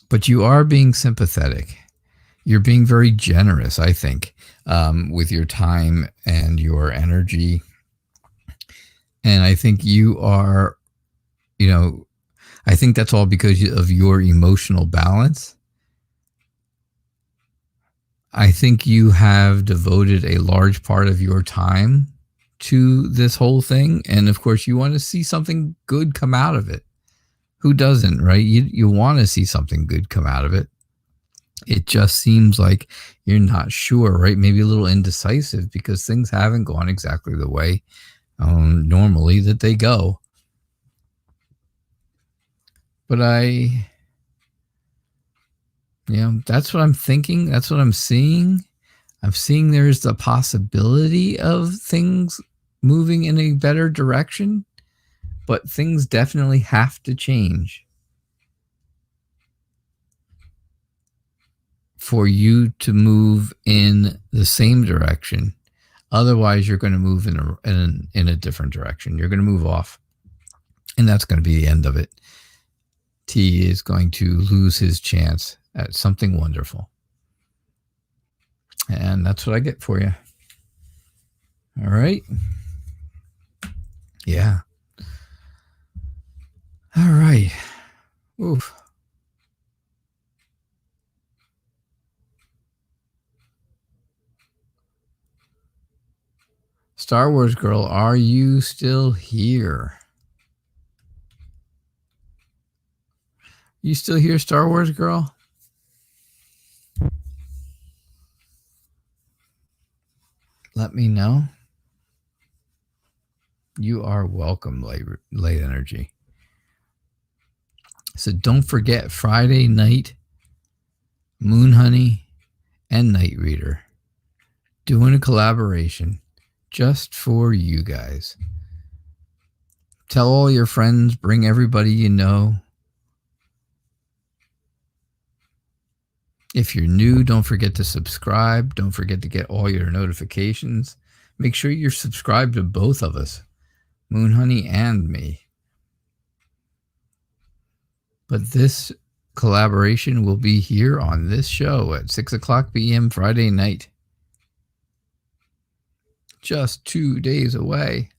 But you are being sympathetic. You're being very generous, I think, with your time and your energy. And I think you are, I think that's all because of your emotional balance. I think you have devoted a large part of your time to this whole thing. And of course, you want to see something good come out of it. Who doesn't, right? You want to see something good come out of it. It just seems like you're not sure, right? Maybe a little indecisive because things haven't gone exactly the way normally that they go. But that's what I'm thinking. That's what I'm seeing. I'm seeing there's the possibility of things moving in a better direction, but things definitely have to change for you to move in the same direction. Otherwise, you're going to move in a different direction. You're going to move off, and that's going to be the end of it. T is going to lose his chance at something wonderful. And that's what I get for you. All right. Yeah. All right. Oof. Star Wars girl, are you still here? You still here, Star Wars girl? Let me know. You are welcome, late energy. So don't forget, Friday night, Moon Honey and Night Reader doing a collaboration just for you guys. Tell all your friends, bring everybody you know. If you're new, don't forget to subscribe. Don't forget to get all your notifications. Make sure you're subscribed to both of us, Moon Honey and me. But this collaboration will be here on this show at 6 o'clock p.m. Friday night. Just 2 days away.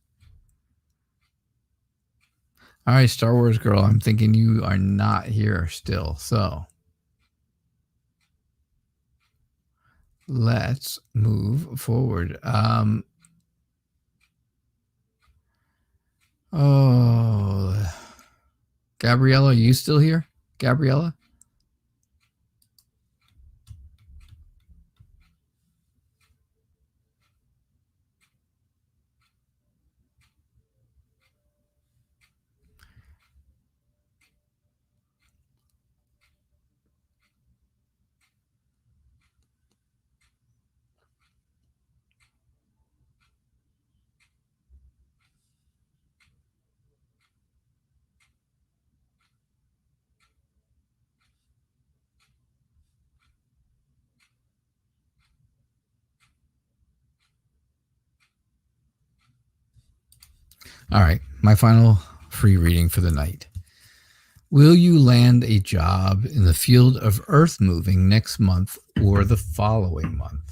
All right, Star Wars girl, I'm thinking you are not here still, so let's move forward. Gabriella, are you still here? Gabriella? All right, my final free reading for the night. Will you land a job in the field of earth moving next month or the following month?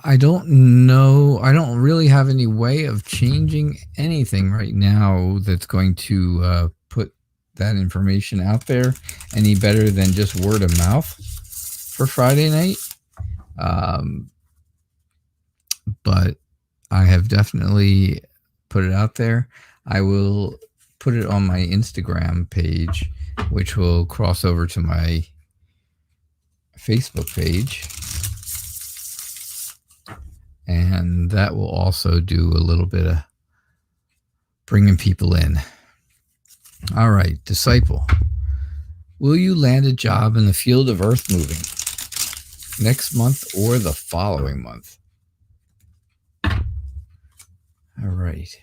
I don't know. I don't really have any way of changing anything right now that's going to put that information out there any better than just word of mouth for Friday night. But I have definitely put it out there. I will put it on my Instagram page, which will cross over to my Facebook page. And that will also do a little bit of bringing people in. All right, Disciple. Will you land a job in the field of earth moving next month or the following month? All right.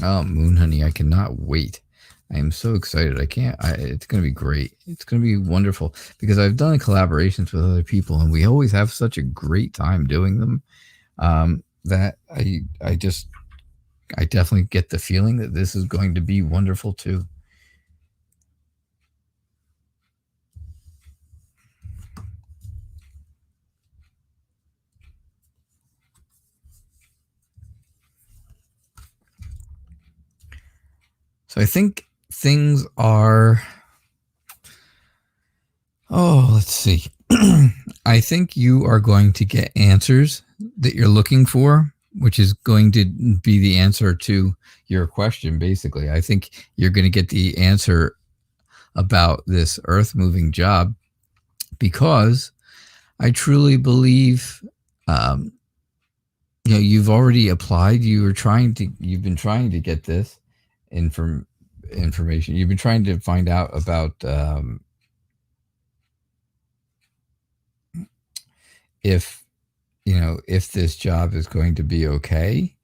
Oh, Moon Honey, I cannot wait. I am so excited. It's going to be great. It's going to be wonderful because I've done collaborations with other people and we always have such a great time doing them that I definitely get the feeling that this is going to be wonderful too. So I think things are, let's see. I think you are going to get answers that you're looking for, which is going to be the answer to your question, basically. I think you're going to get the answer about this earth moving job because I truly believe, you've already applied. You've been trying to get this information. You've been trying to find out about if this job is going to be okay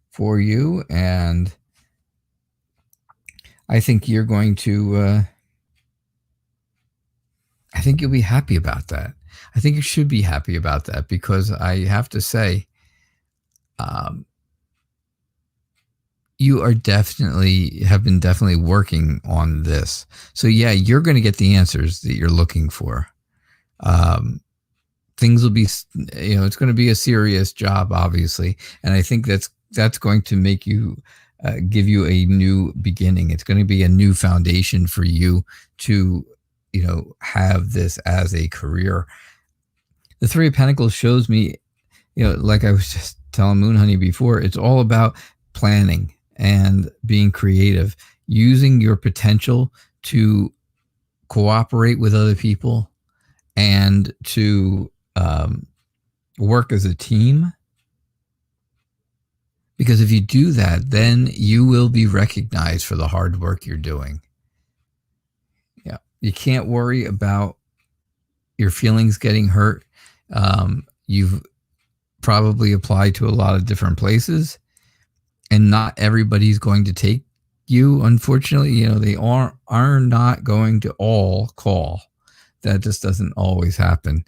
for you, and I think you're going to I think you'll be happy about that. I think you should be happy about that because I have to say, you are have been definitely working on this. So yeah, you're going to get the answers that you're looking for. Things will be, it's going to be a serious job, obviously. And I think that's going to make you, give you a new beginning. It's going to be a new foundation for you to, have this as a career. The Three of Pentacles shows me, like I was just telling Moon Honey before, it's all about planning and being creative, using your potential to cooperate with other people and to work as a team. Because if you do that, then you will be recognized for the hard work you're doing. Yeah. You can't worry about your feelings getting hurt. You've probably applied to a lot of different places and not everybody's going to take you. Unfortunately, they are not going to all call. That just doesn't always happen.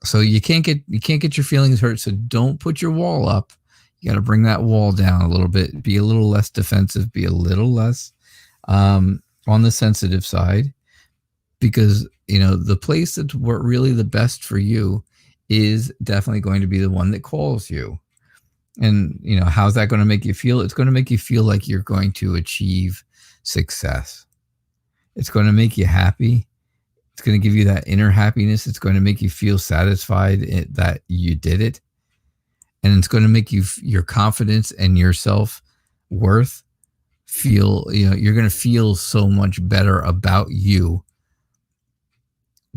So you can't get your feelings hurt. So don't put your wall up. You got to bring that wall down a little bit, be a little less defensive, be a little less on the sensitive side, because, the place that's really the best for you is definitely going to be the one that calls you. And, how's that going to make you feel? It's going to make you feel like you're going to achieve success. It's going to make you happy. It's going to give you that inner happiness. It's going to make you feel satisfied that you did it. And it's going to make your confidence and your self-worth feel, you're going to feel so much better about you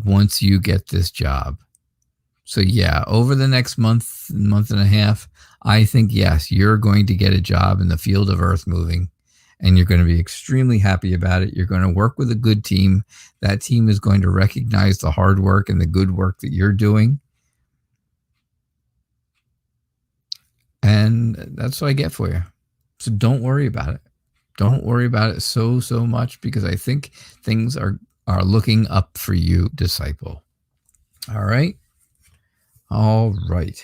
once you get this job. So yeah, over the next month and a half, I think, yes, you're going to get a job in the field of earth moving and you're going to be extremely happy about it. You're going to work with a good team. That team is going to recognize the hard work and the good work that you're doing. And that's what I get for you. So don't worry about it. Don't worry about it so much, because I think things are looking up for you, Disciple. All right. All right.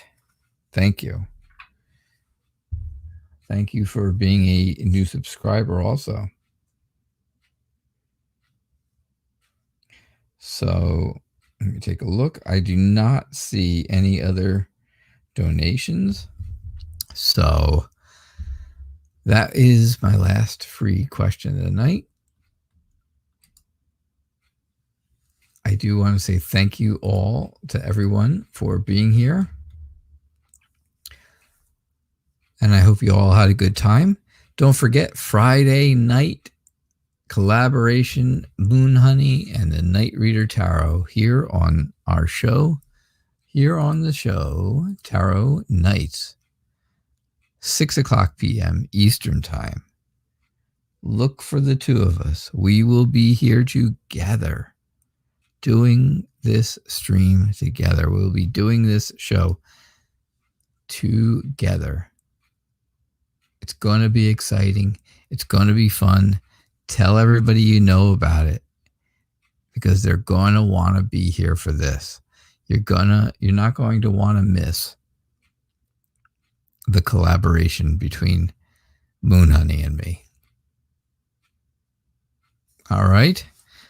Thank you. Thank you for being a new subscriber also. So let me take a look. I do not see any other donations. So That is my last free question of the night. I do want to say thank you all to everyone for being here. And I hope you all had a good time. Don't forget Friday night collaboration, Moon Honey and the Night Reader Tarot here on our show. Here on the show, Tarot Nights, 6 o'clock p.m. Eastern Time. Look for the two of us. We will be here together doing this stream together. We'll be doing this show together. It's going to be exciting. It's going to be fun. Tell everybody you know about it because they're going to want to be here for this. You're not going to want to miss the collaboration between Moon Honey and me. All right.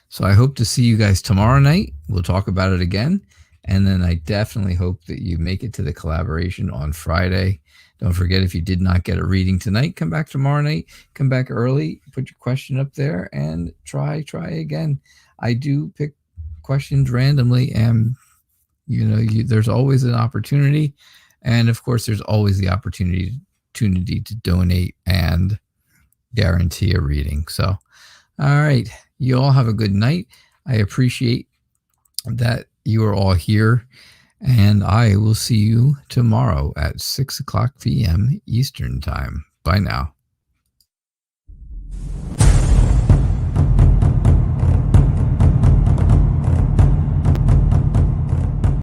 So I hope to see you guys tomorrow night. We'll talk about it again. And then I definitely hope that you make it to the collaboration on Friday. Don't forget, if you did not get a reading tonight, come back tomorrow night. Come back early, put your question up there, and try again. I do pick questions randomly, and there's always an opportunity. And of course, there's always the opportunity to donate and guarantee a reading. So, all right. You all have a good night. I appreciate that you are all here. And I will see you tomorrow at 6 o'clock p.m. Eastern Time. Bye now.